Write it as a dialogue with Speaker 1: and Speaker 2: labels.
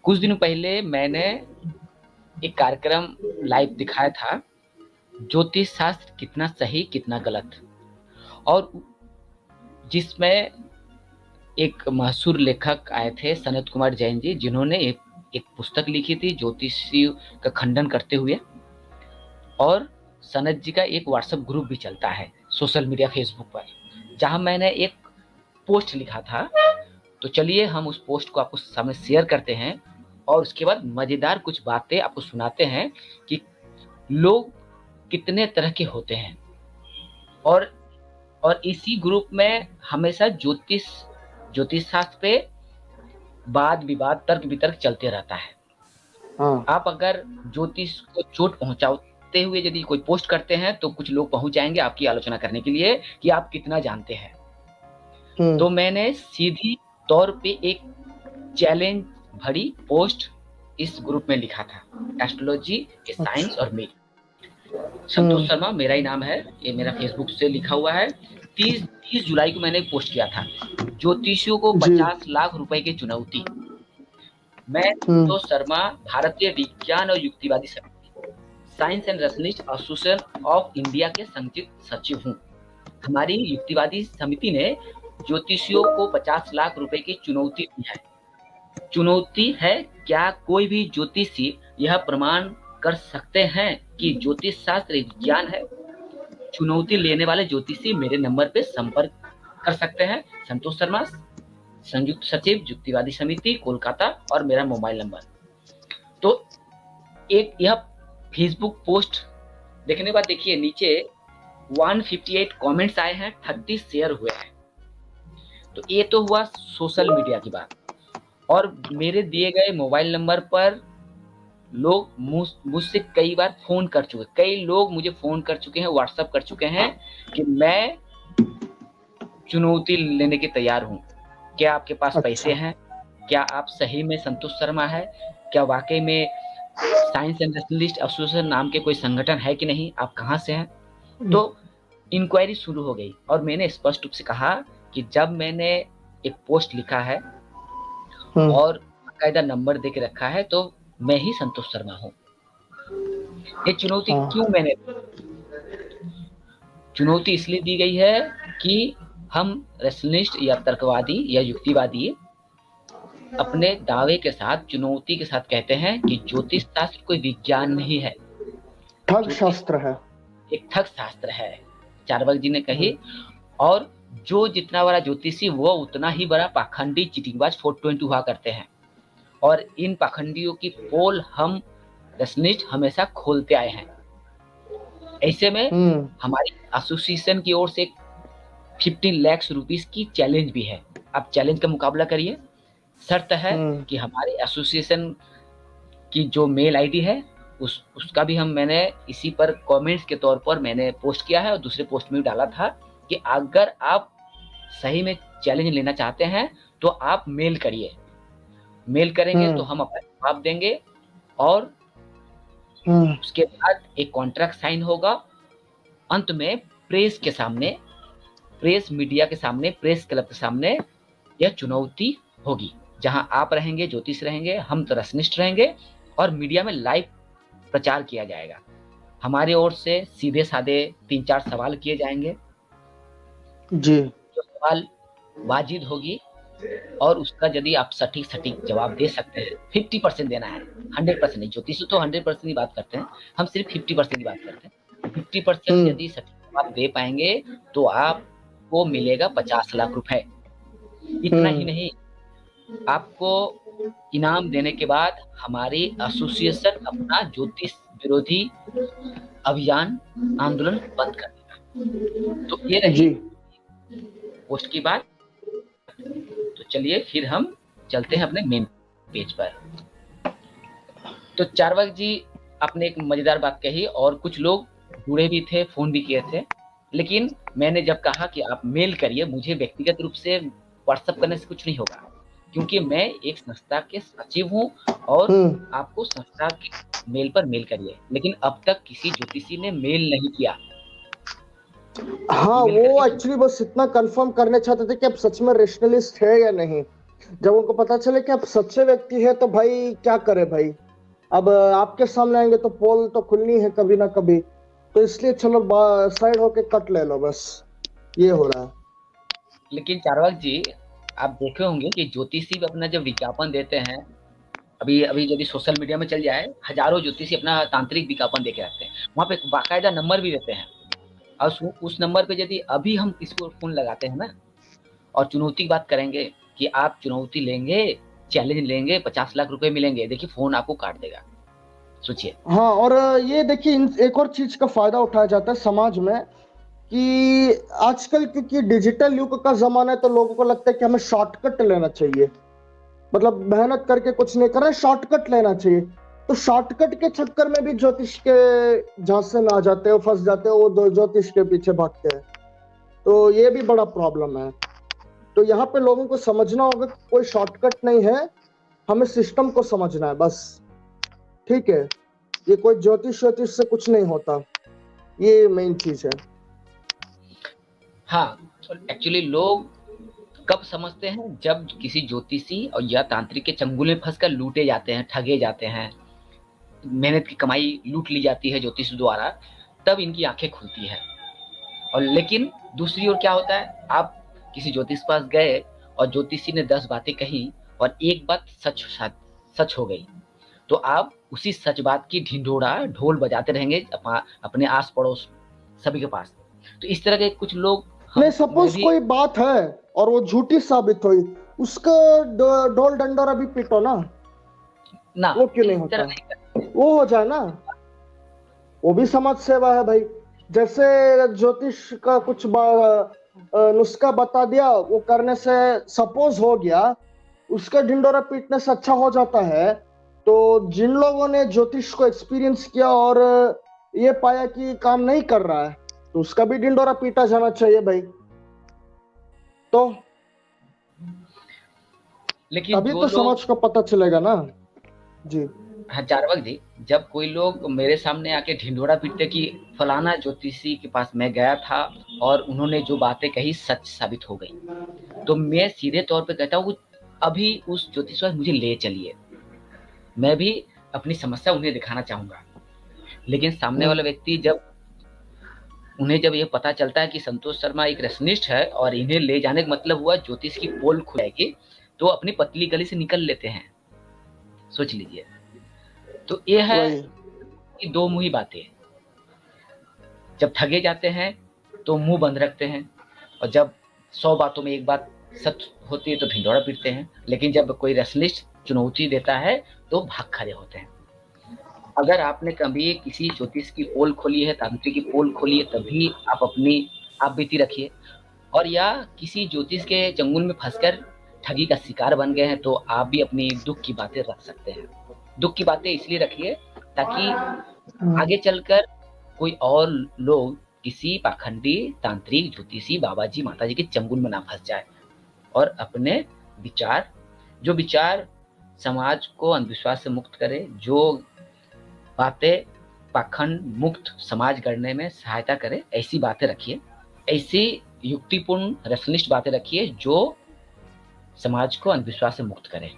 Speaker 1: कुछ दिन पहले मैंने एक कार्यक्रम लाइव दिखाया था, ज्योतिष शास्त्र कितना सही कितना गलत, और जिसमें एक मशहूर लेखक आए थे सनत कुमार जैन जी, जिन्होंने एक पुस्तक लिखी थी ज्योतिषी का खंडन करते हुए। और सनत जी का एक व्हाट्सएप ग्रुप भी चलता है सोशल मीडिया फेसबुक पर, जहां मैंने एक पोस्ट लिखा था। तो चलिए हम उस पोस्ट को आपको सामने शेयर करते हैं और उसके बाद मजेदार कुछ बातें आपको सुनाते हैं कि लोग कितने तरह के होते हैं। और इसी ग्रुप में हमेशा ज्योतिष शास्त्र पे वाद विवाद तर्क वितर्क चलते रहता है।
Speaker 2: हाँ।
Speaker 1: आप अगर ज्योतिष को चोट पहुंचाते हुए यदि कोई पोस्ट करते हैं तो कुछ लोग पहुंच जाएंगे आपकी आलोचना करने के लिए कि आप कितना जानते हैं। तो मैंने सीधी तौर पे एक चैलेंज भरी पोस्ट इस ग्रुप में लिखा था, एस्ट्रोलॉजी ए साइंस और मी। संतोष शर्मा मेरा ही नाम है, ये मेरा फेसबुक से लिखा हुआ है। 30 जुलाई को मैंने एक पोस्ट किया था, ज्योतिषियों को 50 लाख रुपए की चुनौती। मैं संतोष शर्मा, भारतीय विज्ञान और युक्तिवादी समिति science and rationalist association of India के संयुक्त सचिव हूँ। हमारी युक्तिवादी समिति ने ज्योतिषियों को 50 लाख रुपए की चुनौती दी है। चुनौती है, क्या कोई भी ज्योतिषी यह प्रमाण कर सकते हैं कि ज्योतिष शास्त्र विज्ञान है? चुनौती लेने वाले ज्योतिषी मेरे नंबर पे संपर्क कर सकते हैं। संतोष शर्मा, संयुक्त सचिव युक्तिवादी समिति कोलकाता, और मेरा मोबाइल नंबर। तो एक यह फेसबुक पोस्ट देखने के बाद देखिए नीचे 158 कमेंट्स आए हैं, 30 शेयर हुए हैं। तो ये तो हुआ सोशल मीडिया की बात। और मेरे दिए गए मोबाइल नंबर पर लोग मुझसे कई बार फोन कर चुके, कई लोग मुझे फोन कर चुके हैं, व्हाट्सएप कर चुके हैं कि मैं चुनौती लेने के तैयार हूँ। क्या आपके पास पैसे हैं? क्या आप सही में संतोष शर्मा है? क्या वाकई में साइंस एंड रैशनलिस्ट एसोसिएशन नाम के कोई संगठन है कि नहीं? आप कहाँ से हैं? तो इंक्वायरी शुरू हो गई और मैंने स्पष्ट रूप से कहा कि जब मैंने एक पोस्ट लिखा है और कायदा नंबर दे के रखा है तो मैं ही संतोष शर्मा हूँ। ये चुनौती क्यों मैंने चुनौती इसलिए दी गई है कि हम रैशनलिस्ट या तर्कवादी या युक्तिवादी अपने दावे के साथ, चुनौती के साथ कहते हैं कि ज्योतिष शास्त्र कोई विज्ञान नहीं है,
Speaker 2: ठग शास्त्र है, एक
Speaker 1: ठग शास्त्र है, चार्वाक जी ने कही। और जो जितना बड़ा ज्योतिषी वो उतना ही बड़ा पाखंडी चिटिंगबाज 420 हुआ करते हैं। और इन पाखंडियों की पोल हम रैशनलिस्ट हमेशा खोलते आए हैं। ऐसे में हमारी एसोसिएशन की ओर से 15 लाख रुपीस की चैलेंज भी है। आप चैलेंज का मुकाबला करिए। शर्त है कि हमारे एसोसिएशन की जो मेल आईडी है उसका भी मैंने इसी पर कमेंट्स के तौर पर मैंने पोस्ट किया है और दूसरे पोस्ट में भी डाला था कि अगर आप सही में चैलेंज लेना चाहते हैं तो आप मेल करिए। मेल करेंगे तो हम अपना जवाब देंगे और उसके बाद एक कॉन्ट्रैक्ट साइन होगा। अंत में प्रेस के सामने, प्रेस मीडिया के सामने, प्रेस क्लब के सामने यह चुनौती होगी, जहां आप रहेंगे, ज्योतिष रहेंगे, हम तो रैशनलिस्ट रहेंगे और मीडिया में लाइव प्रचार किया जाएगा। हमारे ओर से सीधे साधे 3-4 सवाल किए जाएंगे
Speaker 2: जी।
Speaker 1: जो सवाल वाजिद होगी और उसका यदि आप सटीक जवाब दे सकते हैं, 50% देना है, 100% नहीं। ज्योतिष तो 100% ही बात करते हैं, हम सिर्फ 50% की बात करते हैं। 50% यदि सटीक जवाब दे पाएंगे तो आपको मिलेगा 50 लाख रुपए। इतना ही नहीं, आपको इनाम देने के बाद हमारी एसोसिएशन अपना ज्योतिष विरोधी अभियान आंदोलन बंद कर देगा। तो ये रही पोस्ट की बात। तो चलिए फिर हम चलते हैं अपने मेन पेज पर। तो चार्वाक जी आपने एक मजेदार बात कही और कुछ लोग जुड़े भी थे, फोन भी किए थे, लेकिन मैंने जब कहा कि आप मेल करिए, मुझे व्यक्तिगत रूप से व्हाट्सएप करने से कुछ नहीं होगा, क्योंकि मैं एक संस्था के सचिव हूँ और आपको संस्था के मेल पर मेल करिए। लेकिन अब तक किसी ज्योतिषी ने मेल नहीं किया।
Speaker 2: हाँ, वो एक्चुअली बस इतना कंफर्म करना चाहते थे कि आप सच में रैशनलिस्ट है या नहीं। जब उनको पता चले कि आप सच्चे व्यक्ति है तो भाई क्या करे भाई, अब आपके सामने आएंगे तो पोल तो खुलनी है कभी ना कभी, तो इसलिए चलो साइड होके कट ले लो, बस ये हो रहा है।
Speaker 1: लेकिन चारवाक जी, आप देखे होंगे कि ज्योतिषी अपना जब विज्ञापन देते हैं, अभी अभी यदि सोशल मीडिया में चल जाए, हजारों ज्योतिषी अपना तांत्रिक विज्ञापन देके रखते हैं, वहां पे बाकायदा नंबर भी देते हैं। और उस नंबर पे यदि अभी हम किसी को फोन लगाते हैं ना और चुनौती की बात करेंगे कि आप चुनौती लेंगे, चैलेंज लेंगे, 50 लाख रुपए मिलेंगे, देखिए फोन आपको काट देगा, सोचिए।
Speaker 2: हाँ, और ये देखिए एक और चीज का फायदा उठाया जाता है समाज में कि आजकल क्योंकि डिजिटल युग का जमाना है तो लोगों को लगता है कि हमें शॉर्टकट लेना चाहिए, मतलब मेहनत करके कुछ नहीं कर रहे, शॉर्टकट लेना चाहिए। तो शॉर्टकट के चक्कर में भी ज्योतिष के झांसे में आ जाते हैं, फंस जाते हैं, वो दो ज्योतिष के पीछे भागते हैं। तो ये भी बड़ा प्रॉब्लम है। तो यहाँ पे लोगों को समझना होगा कि कोई शॉर्टकट नहीं है, हमें सिस्टम को समझना है बस, ठीक है। ये कोई ज्योतिष से कुछ नहीं होता, ये मेन चीज है।
Speaker 1: हाँ, एक्चुअली लोग कब समझते हैं, जब किसी ज्योतिषी और या तांत्रिक के चंगुल में फंसकर लूटे जाते हैं, ठगे जाते हैं, मेहनत की कमाई लूट ली जाती है ज्योतिष द्वारा, तब इनकी आंखें खुलती है। और लेकिन दूसरी ओर क्या होता है, आप किसी ज्योतिष पास गए और ज्योतिषी ने 10 बातें कही और एक बात सच हो गई, तो आप उसी सच बात की ढिंढोरा ढोल बजाते रहेंगे अपने आस पड़ोस सभी के पास। तो इस तरह के कुछ लोग
Speaker 2: नहीं, सपोज कोई बात है और वो झूठी साबित हुई, उसका ढोल डंडोरा भी पीटो ना, वो क्यों नहीं होता, वो हो जाए ना, वो भी समाज सेवा है भाई। जैसे ज्योतिष का कुछ नुस्खा बता दिया, वो करने से सपोज हो गया, उसका ढिंडोरा पीटने से अच्छा हो जाता है। तो जिन लोगों ने ज्योतिष को एक्सपीरियंस किया और ये पाया कि काम नहीं कर रहा है, तो उसका भी ढिंडोरा पीटा जाना चाहिए भाई। तो
Speaker 1: लेकिन
Speaker 2: अभी तो समाज को पता चलेगा ना जी।
Speaker 1: हाँ चारवाक जी, जब कोई लोग मेरे सामने आके ढिंढोरा पीटते कि फलाना ज्योतिषी के पास मैं गया था और उन्होंने जो बातें कही सच साबित हो गई, तो मैं सीधे तौर पे कहता हूँ अभी उस ज्योतिष पास मुझे ले चलिए, मैं भी अपनी समस्या उन्हें दिखाना चाहूंगा। लेकिन सामने वाला व्यक्ति उन्हें जब यह पता चलता है कि संतोष शर्मा एक रेसनिस्ट है और इन्हें ले जाने का मतलब हुआ ज्योतिष की पोल खुलेगी, तो अपनी पतली गली से निकल लेते हैं, सोच लीजिए। तो ये है कि दो मुंही बातें, जब ठगे जाते हैं तो मुंह बंद रखते हैं, और जब 100 बातों में एक बात सच होती है तो ढिंढोरा पीटते हैं। लेकिन जब कोई रेसनिस्ट चुनौती देता है तो भाग खड़े होते हैं। अगर आपने कभी किसी ज्योतिष की पोल खोली है, तांत्रिक की पोल खोली है, तभी आप बीती रखिए। और या किसी ज्योतिष के चंगुल में फंसकर ठगी का शिकार बन गए हैं, तो आप भी अपनी दुख की बातें रख सकते हैं। दुख की बातें इसलिए रखिए ताकि आगे चलकर कोई और लोग किसी पाखंडी तांत्रिक ज्योतिषी बाबा जी माता जी के चंगुल में ना फंस जाए और अपने जो विचार समाज को अंधविश्वास से मुक्त करे, जो बातें पाखंड मुक्त समाज गढ़ने में सहायता करे, ऐसी बातें रखिए, ऐसी युक्तिपूर्ण रेशनलिस्ट बातें रखिए जो समाज को अंधविश्वास से मुक्त करे।